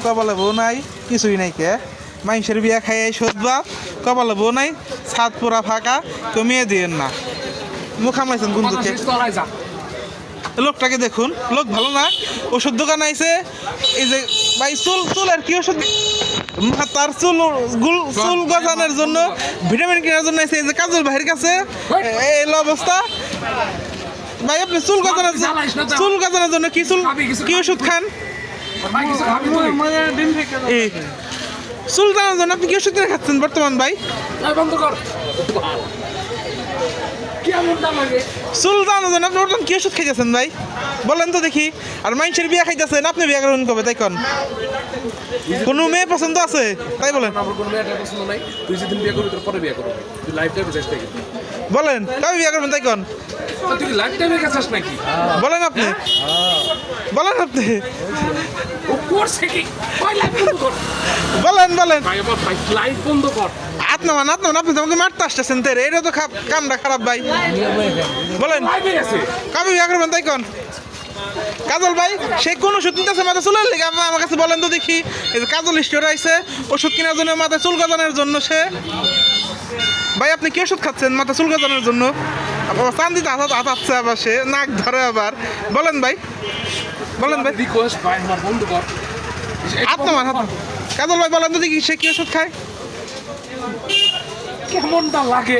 কপালে বউ নাই কিছুই নাই কে মানুষের বিয়া খাইয়ে শোধবা কপালে বউ নাই ছাদ পোড়া ফাঁকা কমিয়ে দিয়েন না মুখ আমলাইছেন বন্ধুকে লোকটাকে দেখুন লোক ভালো না ওষুধ দোকান আইছে এই যে ভাই চুল আর কি ওষুধ তার চুল গজানোর জন্য ভিটামিন কেনার জন্য আইছে এই যে কাজল ভাইয়ের কাছে এই অবস্থা ভাই আপনি চুল গজানোর জন্য কি ওষুধ খান চুল টানার জন্য আপনি কি ওষুধ কিনে খাচ্ছেন বর্তমান ভাই চুল টানার জন্য আপনি বর্তমান কি ওষুধ খাইতেছেন ভাই বলেন তো দেখি আর মানুষের বিয়ে খাইতেছেন আপনি বিয়ে করবেন কবে তাই কোন কোনো মেয়ে পছন্দ আছে তাই বলেন বলেন কবে বিয়ে করবেন তাই কোন বলেন আপনি বলেন আপনি বলেন আপনি তোমাকে মারতে আসতেছেন তেরে এটা তো কামটা খারাপ ভাই বলেন কবে বিয়ে করবেন তাই কোন কাজল ভাই সে কোন ওষুধ নিতেছে মাথা চুলের লেগে আমার কাছে বলেন তো দেখি এই যে কাজল স্টোর আইছে ওষুধ কেনার জন্য মাথা চুল গজানোর জন্য সে ভাই আপনি কি ওষুধ খাচ্ছেন মাথা চুল গজানোর জন্য চান্দিতে হাতাচ্ছে আবার সে নাক ধরে আবার বলেন ভাই কাজল ভাই বলেন তো দেখি সে কি ওষুধ খায় কেমনটা লাগে